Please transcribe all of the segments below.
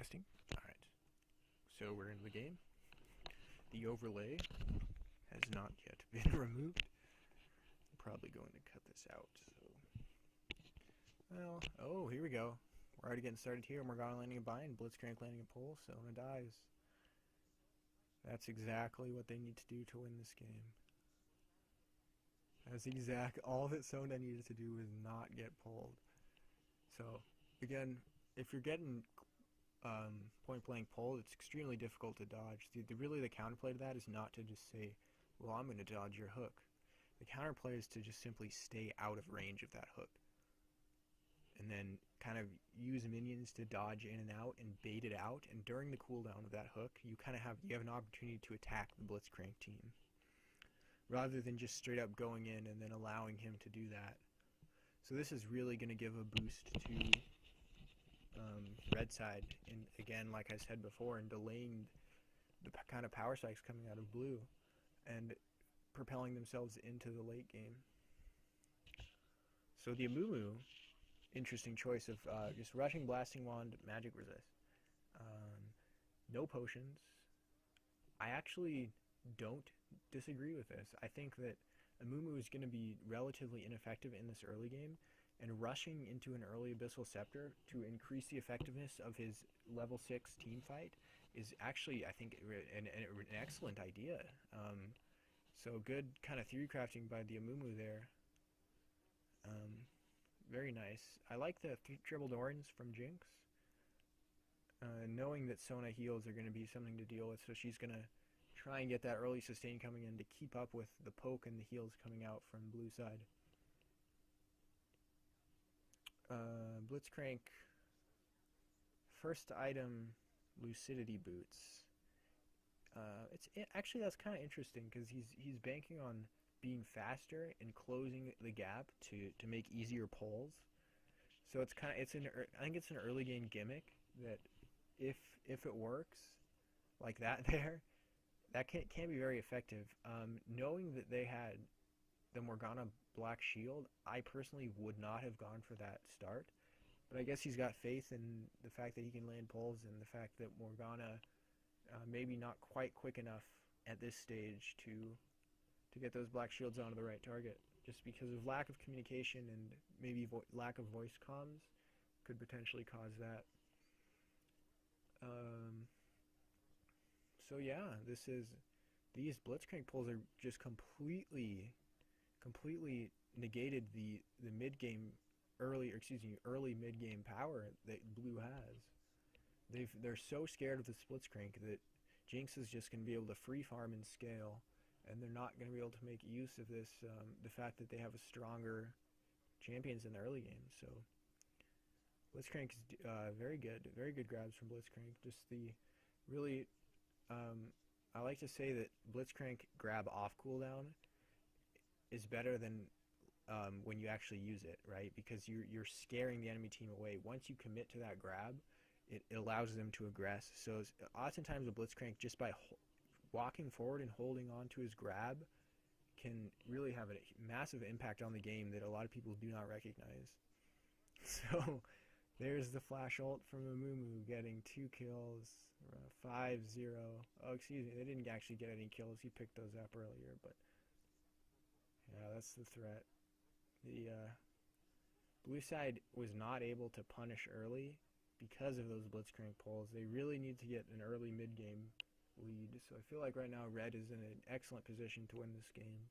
Testing. Alright. So we're into the game. The overlay has not yet been removed. I'm probably going to cut this out. Well, oh, here we go. We're already getting started here. Morgana landing a bind, Blitzcrank landing a pole, Sona dies. That's exactly what they need to do to win this game. That's all that Sona needed to do was not get pulled. So, again, if you're getting point-blank pulled, it's extremely difficult to dodge. Really, the counterplay to that is not to just say, well, I'm going to dodge your hook. The counterplay is to just simply stay out of range of that hook. And then kind of use minions to dodge in and out and bait it out. And during the cooldown of that hook, you have an opportunity to attack the Blitzcrank team, rather than just straight up going in and then allowing him to do that. So this is really going to give a boost to red side, and again, like I said before, in delaying the kind of power spikes coming out of blue and propelling themselves into the late game. So the Amumu, interesting choice of just rushing, blasting wand, magic resist. No potions. I actually don't disagree with this. I think that Amumu is going to be relatively ineffective in this early game, and rushing into an early Abyssal Scepter to increase the effectiveness of his level 6 team fight is actually, I think, an excellent idea. So good kind of theory crafting by the Amumu there. Very nice. I like the triple Dorns from Jinx. Knowing that Sona heals are going to be something to deal with, so she's going to try and get that early sustain coming in to keep up with the poke and the heals coming out from blue side. Blitzcrank, first item, Lucidity Boots. Actually, that's kind of interesting because he's banking on being faster and closing the gap to make easier pulls. So I think it's an early game gimmick that if it works like that there, that can be very effective. Knowing that they had the Morgana Black Shield, I personally would not have gone for that start. But I guess he's got faith in the fact that he can land pulls and the fact that Morgana maybe not quite quick enough at this stage to get those Black Shields onto the right target. Just because of lack of communication and maybe lack of voice comms could potentially cause that. So yeah, these Blitzcrank pulls are just completely negated the early mid game power that blue has. They're so scared of the Blitzcrank that Jinx is just going to be able to free farm and scale, and they're not going to be able to make use of this the fact that they have a stronger champions in the early game. So Blitzcrank is very good grabs from Blitzcrank. Just the really I like to say that Blitzcrank grab off cooldown is better than when you actually use it, right? Because you're scaring the enemy team away. Once you commit to that grab, it allows them to aggress. So oftentimes a Blitzcrank, just by walking forward and holding on to his grab, can really have a massive impact on the game that a lot of people do not recognize. So there's the flash ult from Amumu getting 2 kills, 5-0. Oh, excuse me, they didn't actually get any kills. He picked those up earlier, but yeah, that's the threat. The blue side was not able to punish early because of those Blitzcrank pulls. They really need to get an early mid-game lead. So I feel like right now red is in an excellent position to win this game.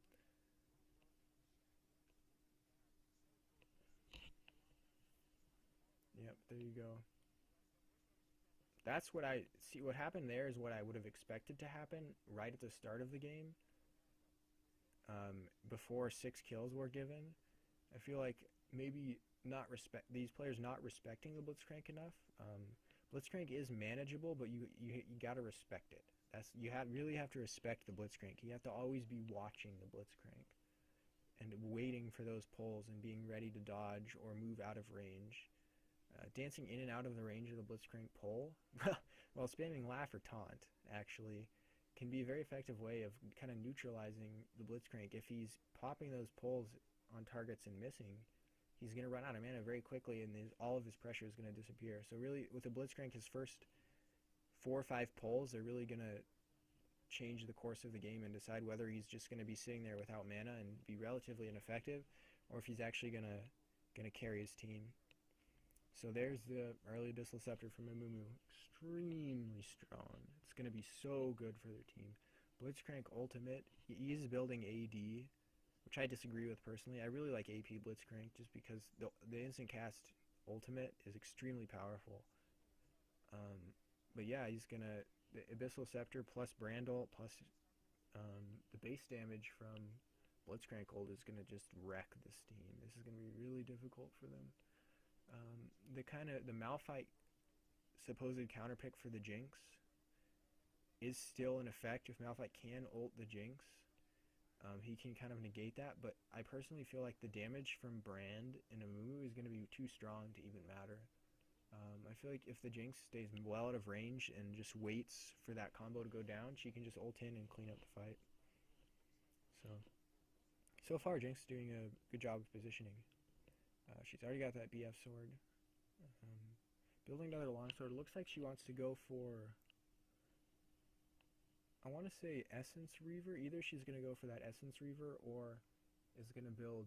Yep, there you go. That's what I see. What happened there is what I would have expected to happen right at the start of the game. Before 6 kills were given, I feel like maybe these players not respecting the Blitzcrank enough. Blitzcrank is manageable, but you gotta respect it. You really have to respect the Blitzcrank. You have to always be watching the Blitzcrank and waiting for those pulls and being ready to dodge or move out of range. Dancing in and out of the range of the Blitzcrank pull, while spamming laugh or taunt, actually, can be a very effective way of kind of neutralizing the Blitzcrank. If he's popping those pulls on targets and missing, he's going to run out of mana very quickly, and all of his pressure is going to disappear. So really, with the Blitzcrank, his first 4 or 5 pulls are really going to change the course of the game and decide whether he's just going to be sitting there without mana and be relatively ineffective, or if he's actually going to carry his team. So there's the early Abyssal Scepter from Amumu. Extremely strong. It's going to be so good for their team. Blitzcrank Ultimate. He is building AD, which I disagree with personally. I really like AP Blitzcrank just because the instant cast Ultimate is extremely powerful. But yeah, he's going to... The Abyssal Scepter plus Brandle plus the base damage from Blitzcrank Ult is going to just wreck this team. This is going to be really difficult for them. The Malphite supposed counterpick for the Jinx is still in effect. If Malphite can ult the Jinx, he can kind of negate that, but I personally feel like the damage from Brand and Amumu is going to be too strong to even matter. I feel like if the Jinx stays well out of range and just waits for that combo to go down, she can just ult in and clean up the fight. So far Jinx is doing a good job of positioning. She's already got that BF sword. Building another longsword. It looks like she wants to go for, I want to say Essence Reaver. Either she's going to go for that Essence Reaver or is going to build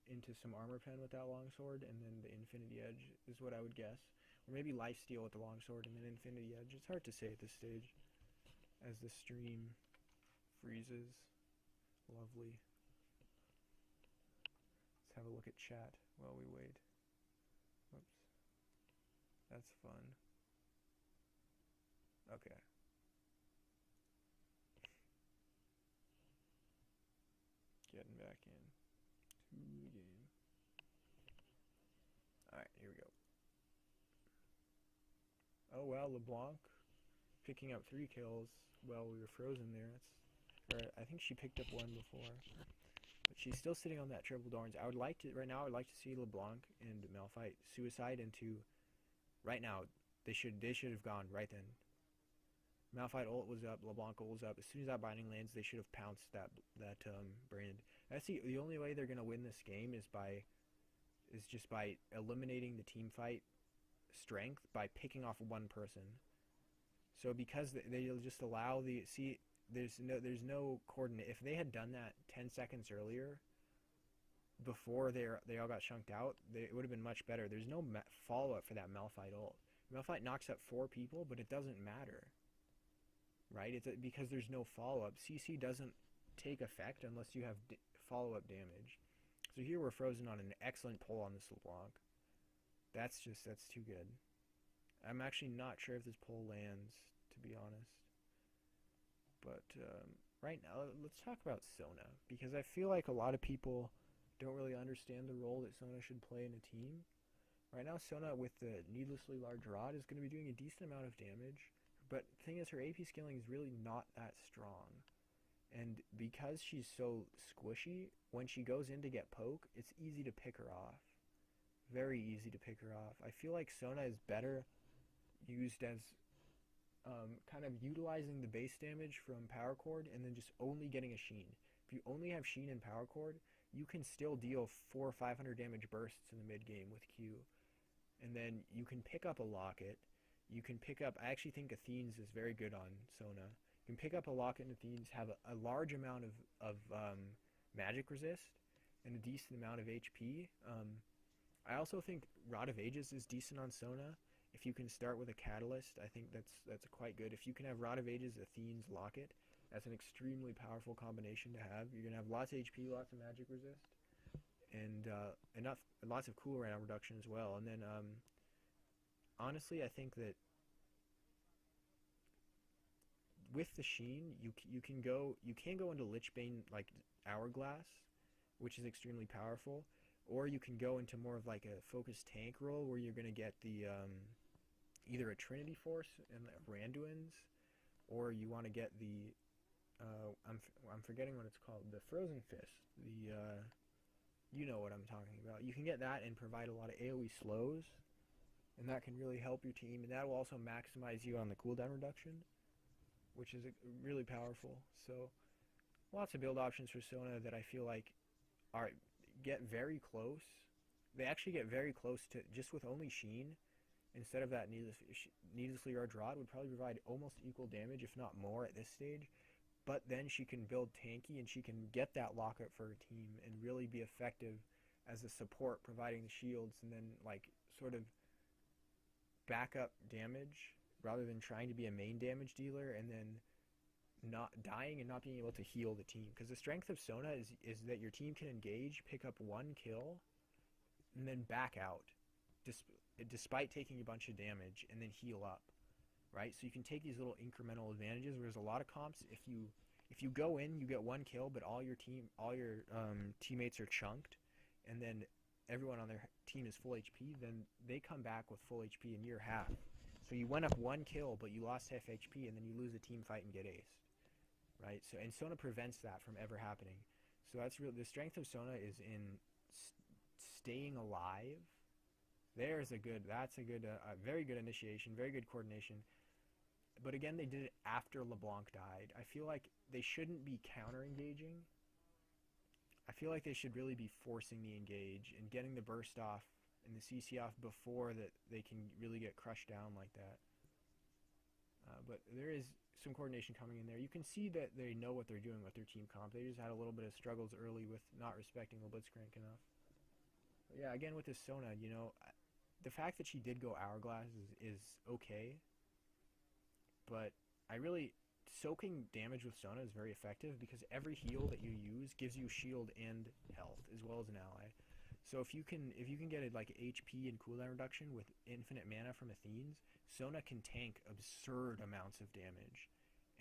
into some armor pen with that longsword, and then the Infinity Edge is what I would guess. Or maybe Lifesteal with the longsword and then Infinity Edge. It's hard to say at this stage as the stream freezes. Lovely. Let's have a look at chat while we wait. Whoops. That's fun. Okay. Getting back in to the game. Alright, here we go. Oh wow, LeBlanc picking up 3 kills while we were frozen there. I think she picked up 1 before. But she's still sitting on that triple Dorns. Right now I would like to see LeBlanc and Malphite suicide into, right now, they should have gone right then. Malphite ult was up, LeBlanc ult was up. As soon as that binding lands, they should have pounced that Brand. That's the only way they're gonna win this game is just by eliminating the team fight strength by picking off one person. So because they'll just allow there's no coordinate. If they had done that 10 seconds earlier, before they all got chunked out, it would have been much better. There's no follow-up for that Malphite ult. Malphite knocks up 4 people, but it doesn't matter. Right? It's because there's no follow-up. CC doesn't take effect unless you have follow-up damage. So here we're frozen on an excellent pull on this LeBlanc. That's too good. I'm actually not sure if this pull lands, to be honest. But right now, let's talk about Sona, because I feel like a lot of people don't really understand the role that Sona should play in a team. Right now, Sona with the needlessly large rod is going to be doing a decent amount of damage, but the thing is, her AP scaling is really not that strong. And because she's so squishy, when she goes in to get poke, it's easy to pick her off. Very easy to pick her off. I feel like Sona is better used as kind of utilizing the base damage from Power Chord and then just only getting a Sheen. If you only have Sheen and Power Chord, you can still deal 400 or 500 damage bursts in the mid game with Q. And then you can pick up a Locket. You can pick up, I actually think Athene's is very good on Sona. You can pick up a Locket and Athene's, have a large amount of magic resist and a decent amount of HP. I also think Rod of Ages is decent on Sona. If you can start with a Catalyst, I think that's quite good. If you can have Rod of Ages, Athene's, Locket, that's an extremely powerful combination to have. You're going to have lots of HP, lots of magic resist, and lots of cooldown reduction as well. And then, honestly, I think that with the Sheen, you can go into Lichbane like Hourglass, which is extremely powerful, or you can go into more of like a focused tank role where you're going to get the either a Trinity Force and Randuin's, or you want to get the I'm forgetting what it's called, the Frozen Fist, you know what I'm talking about. You can get that and provide a lot of AoE slows, and that can really help your team, and that will also maximize you on the cooldown reduction, which is really powerful. So lots of build options for Sona that I feel like get very close. They actually get very close to, just with only Sheen, instead of that needlessly large rod would probably provide almost equal damage, if not more, at this stage. But then she can build tanky and she can get that lockup for her team and really be effective as a support, providing the shields and then like sort of backup damage rather than trying to be a main damage dealer and then not dying and not being able to heal the team. Because the strength of Sona is that your team can engage, pick up one kill, and then back out, despite taking a bunch of damage, and then heal up, right? So you can take these little incremental advantages. Whereas a lot of comps, if you go in, you get one kill, but all your teammates are chunked, and then everyone on their team is full HP, then they come back with full HP and you're half. So you went up one kill, but you lost half HP, and then you lose a team fight and get aced, right? So and Sona prevents that from ever happening. So that's real. The strength of Sona is in staying alive. That's a very good initiation, very good coordination. But again, they did it after LeBlanc died. I feel like they shouldn't be counter-engaging. I feel like they should really be forcing the engage and getting the burst off and the CC off before that they can really get crushed down like that. But there is some coordination coming in there. You can see that they know what they're doing with their team comp. They just had a little bit of struggles early with not respecting the Blitzcrank enough. But yeah, again with this Sona, the fact that she did go Hourglass is okay. But soaking damage with Sona is very effective because every heal that you use gives you shield and health as well as an ally. So if you can get like HP and cooldown reduction with infinite mana from Athene's, Sona can tank absurd amounts of damage,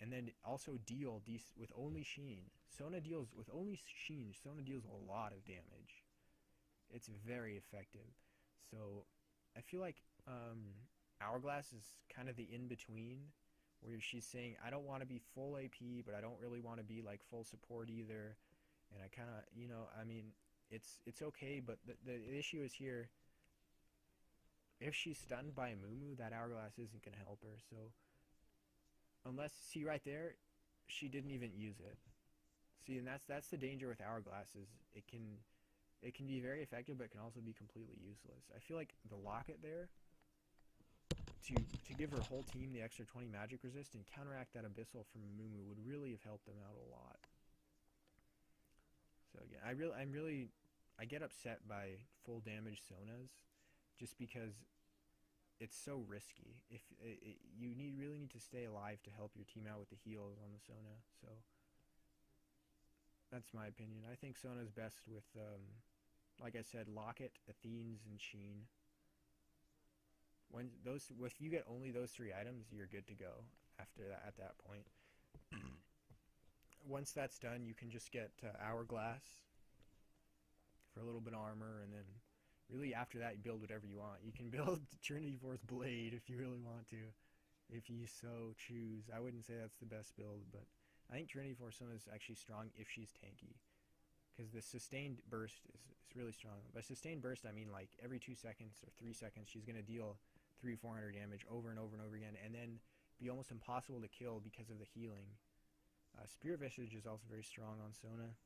and then also deal with only Sheen. Sona deals a lot of damage. It's very effective. So I feel like Hourglass is kind of the in between, where she's saying I don't want to be full AP, but I don't really want to be like full support either, and I kind of It's okay, but the issue is here. If she's stunned by a Mumu, that Hourglass isn't going to help her. So, see right there, she didn't even use it. See, and that's the danger with Hourglasses. It can be very effective, but it can also be completely useless. I feel like the locket there, to give her whole team the extra 20 magic resist and counteract that Abyssal from Mumu would really have helped them out a lot. So again, I get upset by full damage Sonas just because it's so risky. You really need to stay alive to help your team out with the heals on the Sona. So that's my opinion. I think Sona's best with, like I said, Locket, Athene's, and Sheen. If you get only those three items, you're good to go after that. At that point, once that's done, you can just get Hourglass for a little bit of armor, and then really after that you build whatever you want. You can build Trinity Force Blade if you really want to, if you so choose. I wouldn't say that's the best build, but I think Trinity Force Sona is actually strong if she's tanky, because the sustained burst is really strong. By sustained burst, I mean like every 2 seconds or 3 seconds she's going to deal 300-400 damage over and over and over again, and then be almost impossible to kill because of the healing. Spirit Visage is also very strong on Sona.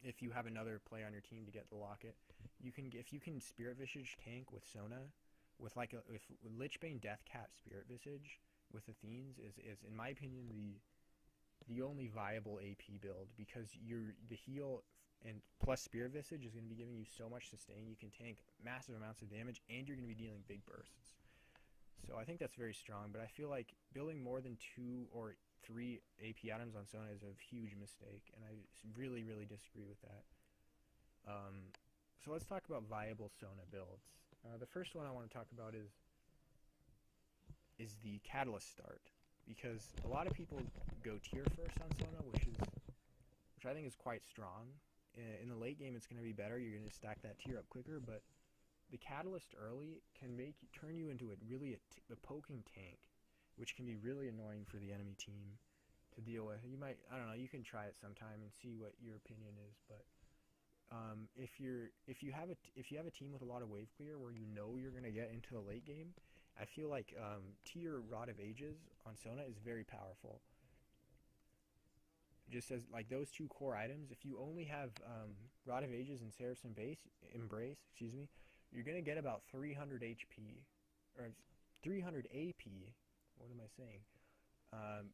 If you have another player on your team to get the locket, if you can Spirit Visage tank with Sona, with Lichbane Deathcap Spirit Visage with Athene's is in my opinion the only viable AP build, because the heal and plus Spirit Visage is going to be giving you so much sustain. You can tank massive amounts of damage, and you're going to be dealing big bursts. So I think that's very strong, but I feel like building more than 2 or 3 AP items on Sona is a huge mistake, and I really, really disagree with that. So let's talk about viable Sona builds. The first one I want to talk about is the Catalyst start, because a lot of people go tier first on Sona, which I think is quite strong. In the late game, it's going to be better. You're going to stack that tier up quicker, but the Catalyst early can turn you into a poking tank, which can be really annoying for the enemy team to deal with. I don't know, you can try it sometime and see what your opinion is, but if you have a team with a lot of wave clear where you know you're going to get into the late game, I feel like tier Rod of Ages on Sona is very powerful. Just as like those 2 core items, if you only have Rod of Ages and Seraph's Embrace, you're going to get about 300 HP or 300 AP. What am I saying?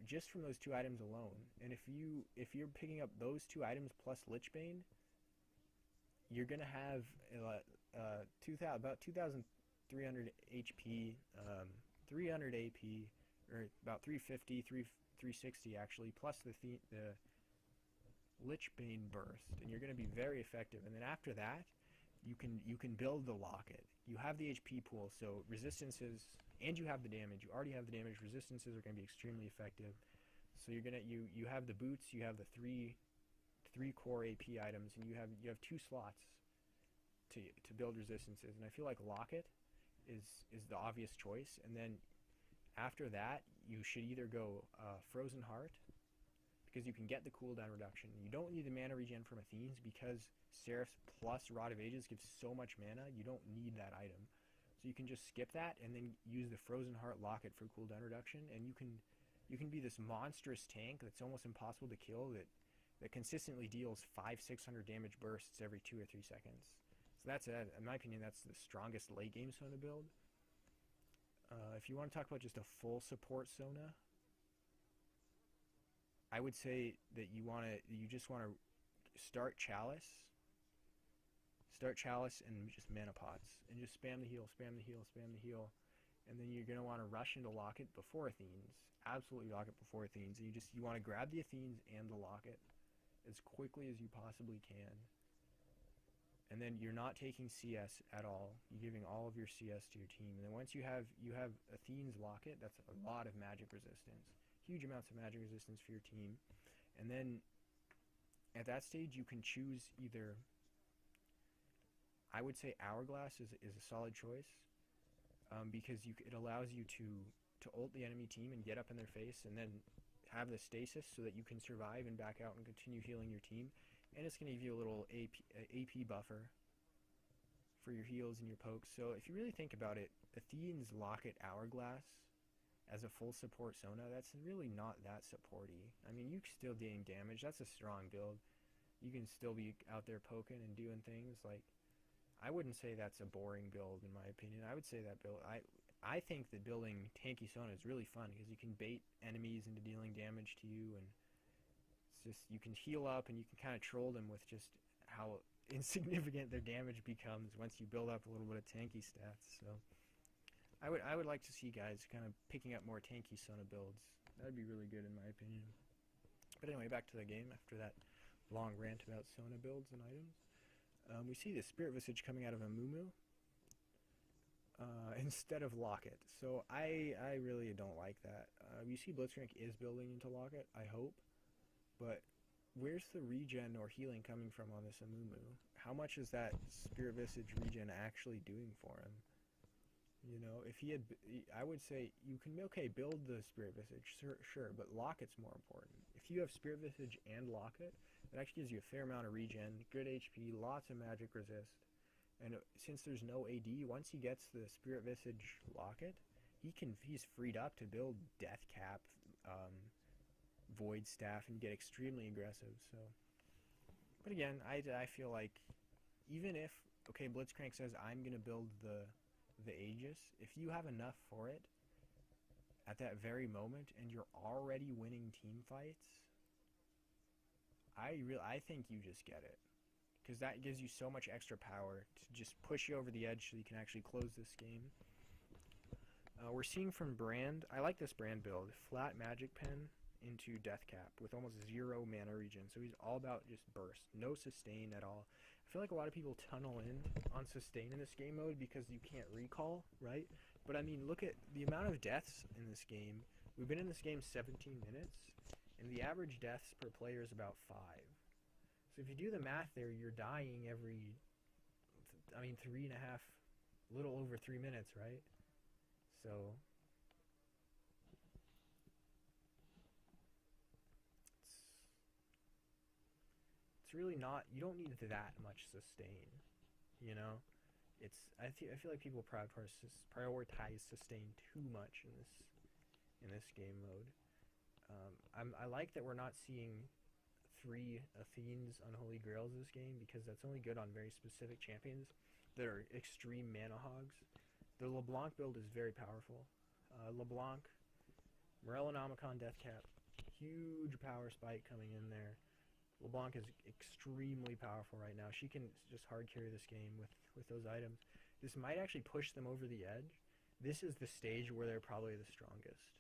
Just from those two items alone. And if you're picking up those two items plus Lichbane, you're gonna have about 2,300 HP, 300 AP, or about 350, 360 actually, plus the Lichbane burst, and you're gonna be very effective. And then after that, you can build the locket. You have the HP pool, so resistances, and you have the damage. You already have the damage. Resistances are going to be extremely effective. So you're gonna you have the boots. You have the three core AP items, and you have 2 slots to build resistances. And I feel like locket is the obvious choice. And then after that, you should either go Frozen Heart, because you can get the cooldown reduction. You don't need the mana regen from Athene's because Seraphs plus Rod of Ages gives so much mana, you don't need that item. So you can just skip that and then use the Frozen Heart Locket for cooldown reduction, and you can be this monstrous tank that's almost impossible to kill, that consistently deals 500-600 damage bursts every 2 or 3 seconds. So that's it. In my opinion, that's the strongest late game Sona build. If you want to talk about just a full support Sona, I would say that you just want to start Chalice and just mana pots, and just spam the heal, spam the heal, spam the heal, and then you're gonna want to rush into Locket before Athene's. Absolutely Locket before Athene's. And you want to grab the Athene's and the Locket as quickly as you possibly can. And then you're not taking CS at all. You're giving all of your CS to your team. And then once you have Athene's Locket, that's a lot of magic resistance. Huge amounts of magic resistance for your team. And then at that stage you can choose either, I would say Hourglass is a solid choice, because it allows you to ult the enemy team and get up in their face, and then have the stasis so that you can survive and back out and continue healing your team. And it's going to give you a little AP buffer for your heals and your pokes. So if you really think about it, Athene's Locket Hourglass as a full support Sona, that's really not that supporty. I mean, you can still dealing damage. That's a strong build. You can still be out there poking and doing things. Like, I wouldn't say that's a boring build in my opinion. I would say that build, I think that building tanky Sona is really fun because you can bait enemies into dealing damage to you, and it's just, you can heal up and you can kind of troll them with just how insignificant their damage becomes once you build up a little bit of tanky stats. So I would like to see guys kind of picking up more tanky Sona builds. That would be really good in my opinion. But anyway, back to the game after that long rant about Sona builds and items. We see the Spirit Visage coming out of a Mumu instead of Locket. So I really don't like that. You see Blitzcrank is building into Locket, I hope. But where's the regen or healing coming from on this Amumu? How much is that Spirit Visage regen actually doing for him? You know, if he had, I would say you can, okay, build the Spirit Visage, sure, but Locket's more important. If you have Spirit Visage and Locket, it actually gives you a fair amount of regen, good HP, lots of magic resist, and since there's no AD, once he gets the Spirit Visage Locket, he's freed up to build Death Cap, Void Staff, and get extremely aggressive. So, but again, I feel like even if, okay, Blitzcrank says I'm gonna build the Aegis, if you have enough for it at that very moment and you're already winning team fights, I think you just get it, because that gives you so much extra power to just push you over the edge so you can actually close this game. We're seeing from Brand, I like this Brand build, flat Magic Pen into Death Cap with almost 0 mana regen, so he's all about just burst, no sustain at all. I feel like a lot of people tunnel in on sustain in this game mode because you can't recall, right? But I mean, look at the amount of deaths in this game. We've been in this game 17 minutes, and the average deaths per player is about 5. So if you do the math there, you're dying every, 3.5, little over 3 minutes, right? So it's really not, you don't need that much sustain, you know? I feel like people prioritize sustain too much in this game mode. I like that we're not seeing 3 Athene's Unholy Grails this game, because that's only good on very specific champions that are extreme mana hogs. The LeBlanc build is very powerful. LeBlanc, Morellonomicon Deathcap, huge power spike coming in there. LeBlanc is extremely powerful right now. She can just hard carry this game with those items. This might actually push them over the edge. This is the stage where they're probably the strongest.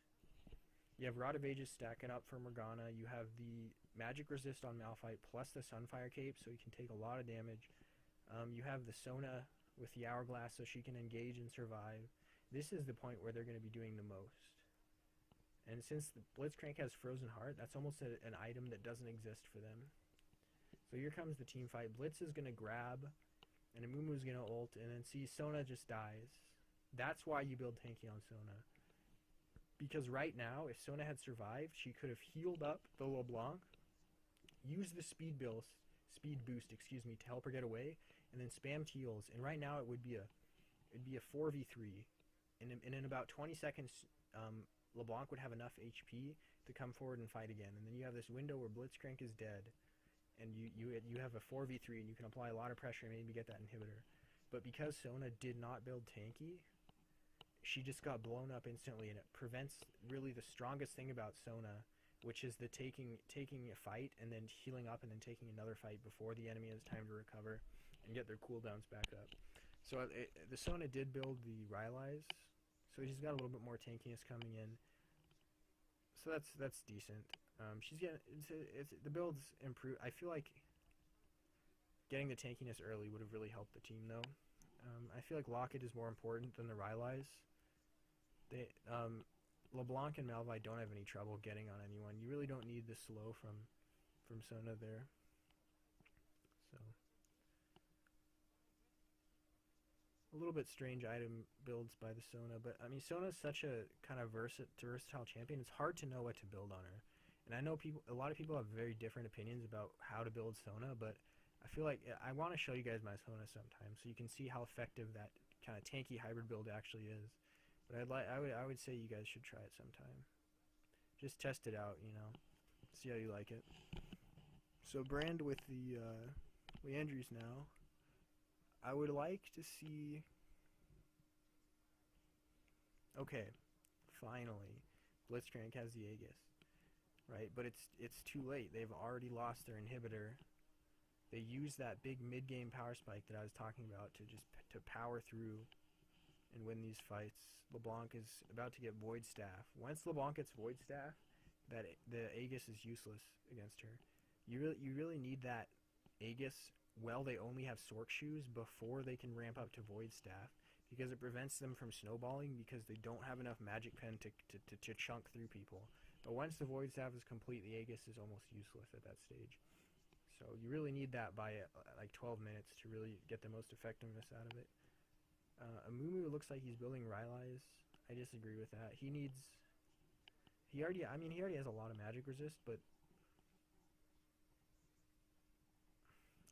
You have Rod of Ages stacking up for Morgana. You have the magic resist on Malphite plus the Sunfire Cape, so you can take a lot of damage. You have the Sona with the Hourglass, so she can engage and survive. This is the point where they're going to be doing the most. And since the Blitzcrank has Frozen Heart, that's almost an item that doesn't exist for them. So here comes the team fight. Blitz is going to grab, and Amumu's going to ult, and then see Sona just dies. That's why you build tanky on Sona. Because right now, if Sona had survived, she could have healed up the LeBlanc, used the speed boost, to help her get away, and then spammed heals. And right now, it'd be a 4v3. And in about 20 seconds, LeBlanc would have enough HP to come forward and fight again. And then you have this window where Blitzcrank is dead, and you have a 4v3, and you can apply a lot of pressure and maybe get that inhibitor. But because Sona did not build tanky, she just got blown up instantly, and it prevents really the strongest thing about Sona, which is the taking a fight and then healing up and then taking another fight before the enemy has time to recover and get their cooldowns back up. So the Sona did build the Rylai's, so she's got a little bit more tankiness coming in. So that's decent. She's getting the build's improved. I feel like getting the tankiness early would have really helped the team though. I feel like Locket is more important than the Rylai's. LeBlanc and Malphite don't have any trouble getting on anyone. You really don't need the slow from Sona there. So a little bit strange item builds by the Sona, but I mean Sona's such a kind of versatile champion. It's hard to know what to build on her. And I know a lot of people have very different opinions about how to build Sona, but I feel like I want to show you guys my Sona sometime so you can see how effective that kind of tanky hybrid build actually is. But I would say you guys should try it sometime. Just test it out, you know. See how you like it. So Brand with the Leandries now. I would like to see. Okay, finally, Blitzcrank has the Aegis, right? But it's too late. They've already lost their inhibitor. They use that big mid-game power spike that I was talking about to power through and win these fights. LeBlanc is about to get Void Staff. Once LeBlanc gets Void Staff, the Aegis is useless against her. You really need that Aegis while they only have Sork Shoes before they can ramp up to Void Staff, because it prevents them from snowballing because they don't have enough Magic Pen to chunk through people. But once the Void Staff is complete, the Aegis is almost useless at that stage. So you really need that by like 12 minutes to really get the most effectiveness out of it. Amumu looks like he's building Rylai's. I disagree with that. He already has a lot of magic resist, but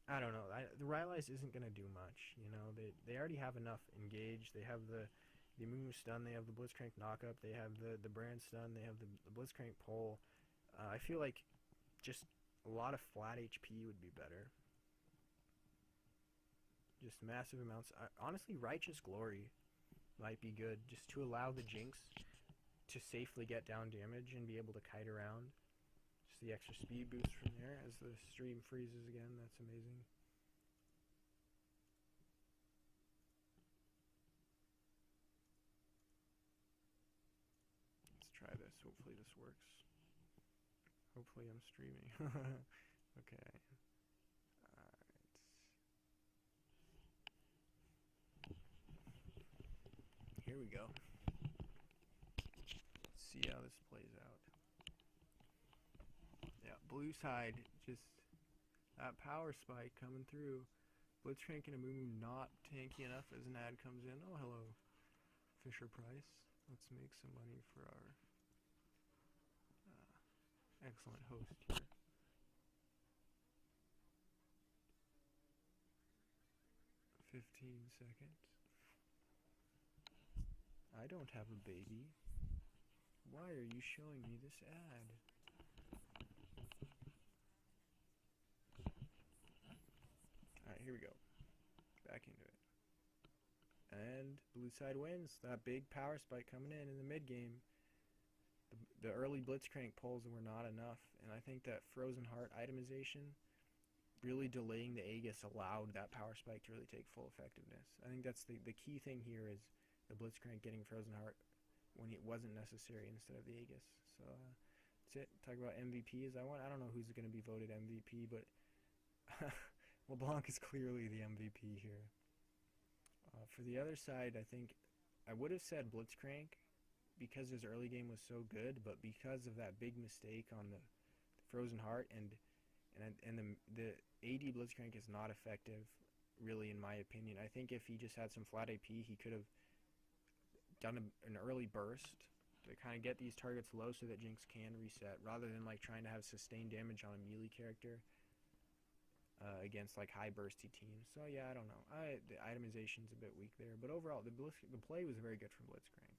I don't know. The Rylai's isn't gonna do much. You know, they already have enough engaged. They have the Amumu stun. They have the Blitzcrank knockup. They have the Brand stun. They have the Blitzcrank pull. I feel like just a lot of flat HP would be better. Just massive amounts. Honestly, Righteous Glory might be good, just to allow the Jinx to safely get down damage and be able to kite around. Just the extra speed boost from there as the stream freezes again. That's amazing. Let's try this. Hopefully this works. Hopefully I'm streaming. Okay. Here we go. Let's see how this plays out. Yeah, blue side, just that power spike coming through. Blitzcrank and Amumu not tanky enough as an ad comes in. Oh, hello, Fisher Price. Let's make some money for our excellent host here. $15. I don't have a baby. Why are you showing me this ad? Alright, here we go. Back into it. and blue side wins. That big power spike coming in the mid game. The early blitzcrank pulls were not enough, and I think that Frozen Heart itemization, really delaying the Aegis, allowed that power spike to really take full effectiveness. I think that's the key thing here is the blitzcrank getting Frozen Heart when it wasn't necessary instead of the Aegis. So that's it. Talk about MVPs. I don't know who's going to be voted MVP, but LeBlanc is clearly the MVP here. For the other side, I think I would have said blitzcrank because his early game was so good, but because of that big mistake on the Frozen Heart and the AD blitzcrank is not effective, really, in my opinion. I think if he just had some flat AP, he could have done an early burst to kind of get these targets low so that Jinx can reset, rather than like trying to have sustained damage on a melee character against like high bursty teams. So yeah, I don't know. The itemization's a bit weak there, but overall the play was very good from blitzcrank.